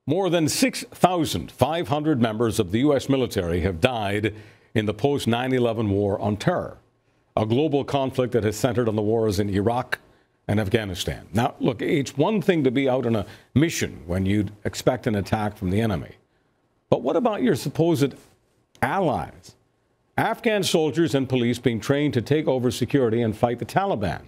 More than 6,500 members of the U.S. military have died in the post-9/11 war on terror, a global conflict that has centered on the wars in Iraq and Afghanistan. Now, look, it's one thing to be out on a mission when you'd expect an attack from the enemy. But what about your supposed allies? Afghan soldiers and police being trained to take over security and fight the Taliban.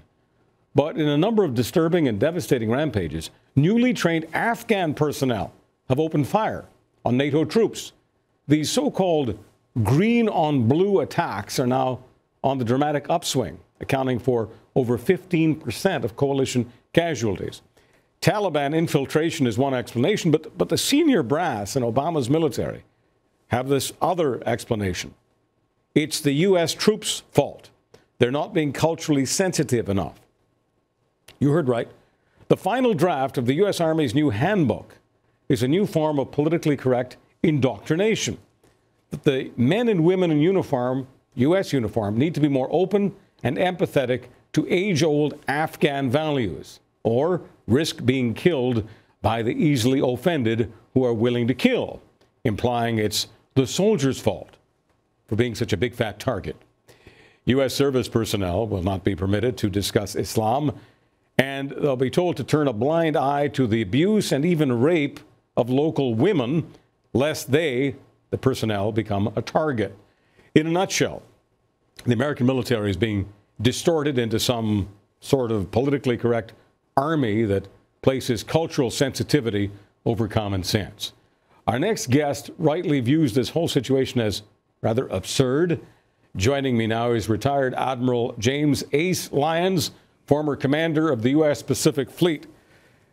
But in a number of disturbing and devastating rampages, newly trained Afghan personnel have opened fire on NATO troops. These so-called green on blue attacks are now on the dramatic upswing, accounting for over 15% of coalition casualties. Taliban infiltration is one explanation, but the senior brass in Obama's military have this other explanation. It's the U.S. troops' fault. They're not being culturally sensitive enough. You heard right. The final draft of the U.S. Army's new handbook is a new form of politically correct indoctrination. That the men and women in uniform, U.S. uniform, need to be more open and empathetic to age-old Afghan values, or risk being killed by the easily offended who are willing to kill, implying it's the soldier's fault for being such a big fat target. U.S. service personnel will not be permitted to discuss Islam, and they'll be told to turn a blind eye to the abuse and even rape of local women, lest they, the personnel, become a target. In a nutshell, the American military is being distorted into some sort of politically correct army that places cultural sensitivity over common sense. Our next guest rightly views this whole situation as rather absurd. Joining me now is retired Admiral James Ace Lyons, former commander of the U.S. Pacific Fleet.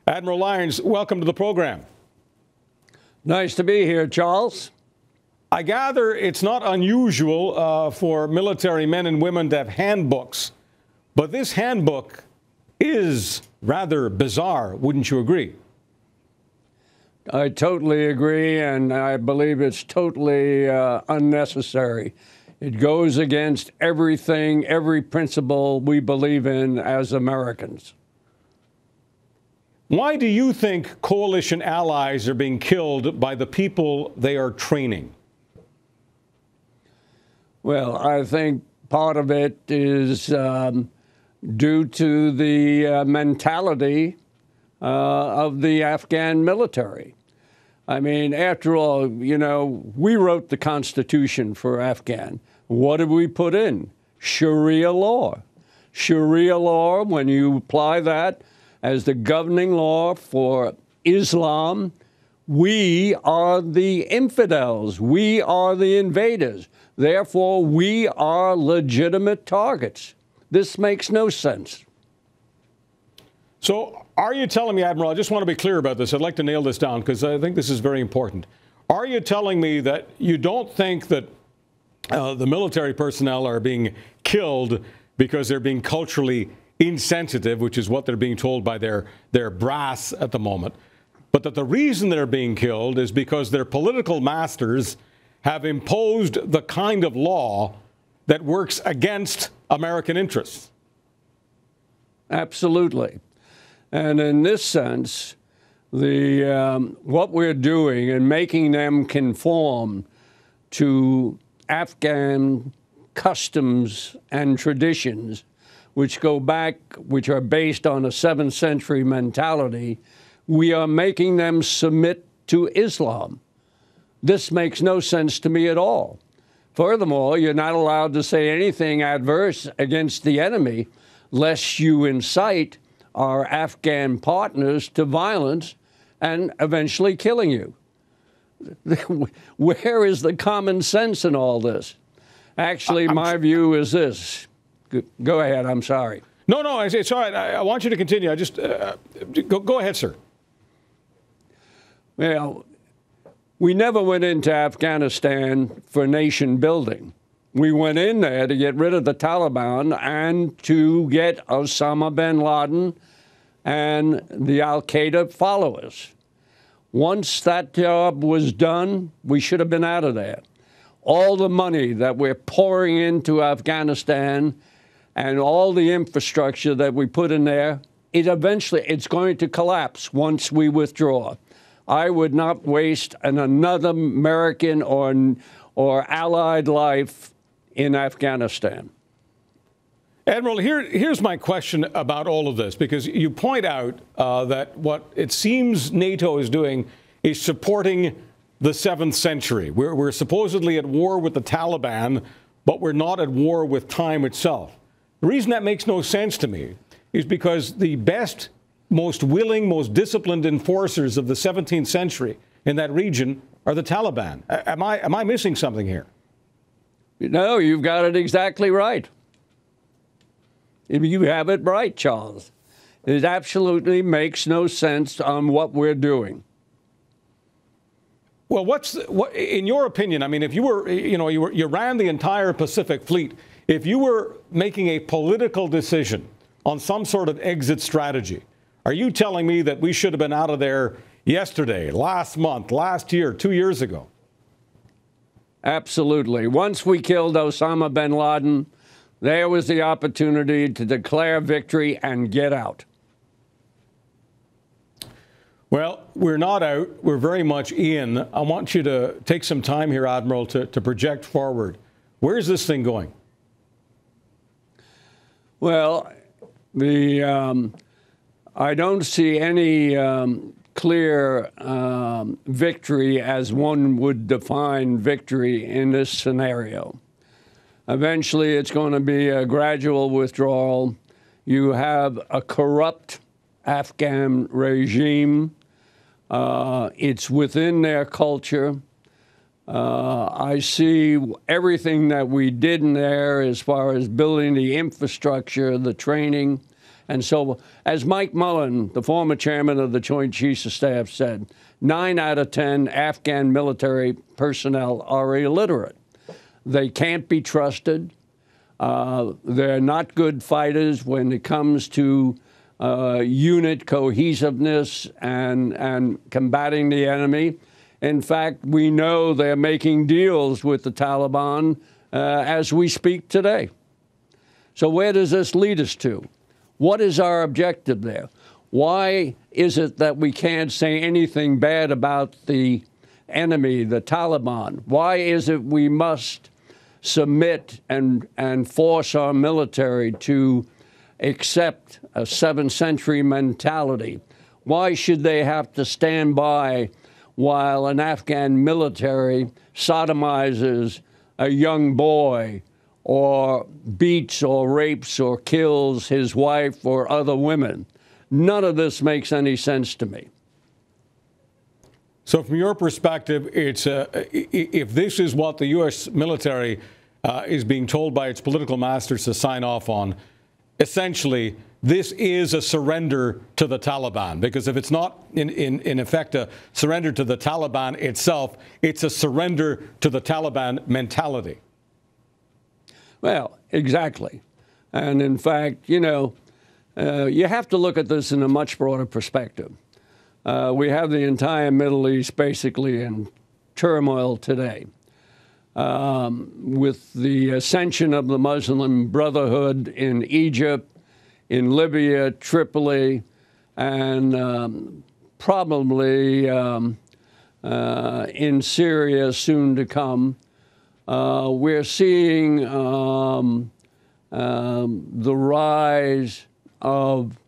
Admiral Lyons, welcome to the program. Nice to be here, Charles. I gather it's not unusual for military men and women to have handbooks, but this handbook is rather bizarre, wouldn't you agree? I totally agree, and I believe it's totally unnecessary. It goes against everything, every principle we believe in as Americans. Why do you think coalition allies are being killed by the people they are training? Well, I think part of it is due to the mentality of the Afghan military. I mean, after all, you know, we wrote the Constitution for Afghan. What did we put in? Sharia law. Sharia law, when you apply that as the governing law for Islam, we are the infidels. We are the invaders. Therefore, we are legitimate targets. This makes no sense. So are you telling me, Admiral, I just want to be clear about this. I'd like to nail this down because I think this is very important. Are you telling me that you don't think that the military personnel are being killed because they're being culturally insensitive, which is what they're being told by their brass at the moment, but that the reason they're being killed is because their political masters have imposed the kind of law that works against American interests? Absolutely. And in this sense, what we're doing and making them conform to Afghan customs and traditions, which go back, which are based on a 7th century mentality, we are making them submit to Islam. This makes no sense to me at all. Furthermore, you're not allowed to say anything adverse against the enemy lest you incite our Afghan partners to violence and eventually killing you. Where is the common sense in all this? Actually, my view is this. Go ahead. I'm sorry. No, it's all right. I want you to continue. I just go ahead, sir. Well, we never went into Afghanistan for nation building. We went in there to get rid of the Taliban and to get Osama bin Laden and the al-Qaeda followers. Once that job was done, we should have been out of there. All the money that we're pouring into Afghanistan and all the infrastructure that we put in there, it's going to collapse once we withdraw. I would not waste another American or allied life in Afghanistan. Admiral, here's my question about all of this, because you point out that what it seems NATO is doing is supporting the 7th century. We're supposedly at war with the Taliban, but we're not at war with time itself. The reason that makes no sense to me is because the best, most willing, most disciplined enforcers of the 17th century in that region are the Taliban. Am I missing something here? No, you've got it exactly right. You have it right, Charles. It absolutely makes no sense on what we're doing. Well, what, in your opinion, I mean, if you were, you ran the entire Pacific Fleet, if you were making a political decision on some sort of exit strategy, are you telling me that we should have been out of there yesterday, last month, last year, 2 years ago? Absolutely. Once we killed Osama bin Laden, there was the opportunity to declare victory and get out. Well, we're not out. We're very much in. I want you to take some time here, Admiral, to project forward. Where is this thing going? Well, I don't see any clear victory as one would define victory in this scenario. Eventually, it's going to be a gradual withdrawal. You have a corrupt Afghan regime. It's within their culture. I see everything that we did in there as far as building the infrastructure, the training. And so, as Mike Mullen, the former chairman of the Joint Chiefs of Staff, said, 9 out of 10 Afghan military personnel are illiterate. They can't be trusted. They're not good fighters when it comes to unit cohesiveness and combating the enemy. In fact, we know they're making deals with the Taliban as we speak today. So where does this lead us to? What is our objective there? Why is it that we can't say anything bad about the enemy, the Taliban? Why is it we must submit and force our military to accept a 7th century mentality? Why should they have to stand by while an Afghan military sodomizes a young boy or beats or rapes or kills his wife or other women? None of this makes any sense to me. So from your perspective, it's if this is what the U.S. military is being told by its political masters to sign off on, essentially, this is a surrender to the Taliban. Because if it's not, in effect, a surrender to the Taliban itself, it's a surrender to the Taliban mentality. Well, exactly. And in fact, you have to look at this in a much broader perspective. We have the entire Middle East basically in turmoil today. With the ascension of the Muslim Brotherhood in Egypt, in Libya, Tripoli, and probably in Syria soon to come, we're seeing the rise of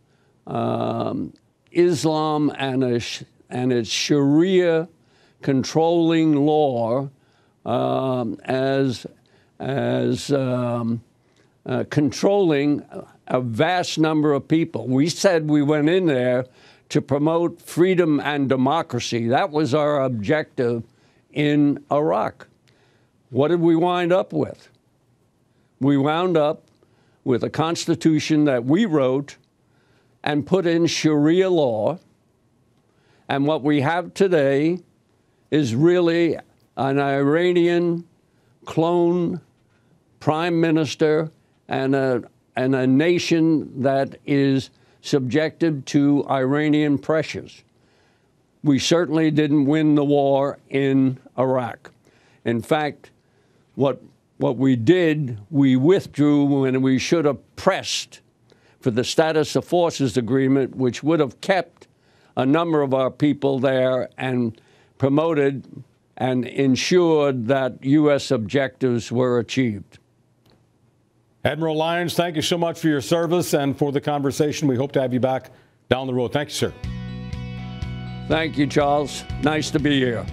Islam and its Sharia controlling law as controlling a vast number of people. We said we went in there to promote freedom and democracy. That was our objective in Iraq. What did we wind up with? We wound up with a constitution that we wrote and put in Sharia law. And what we have today is really an Iranian clone prime minister and a nation that is subjected to Iranian pressures. We certainly didn't win the war in Iraq. In fact, what we did, we withdrew when we should have pressed for the status of forces agreement, which would have kept a number of our people there and promoted and ensured that U.S. objectives were achieved. Admiral Lyons, thank you so much for your service and for the conversation. We hope to have you back down the road. Thank you, sir. Thank you, Charles. Nice to be here.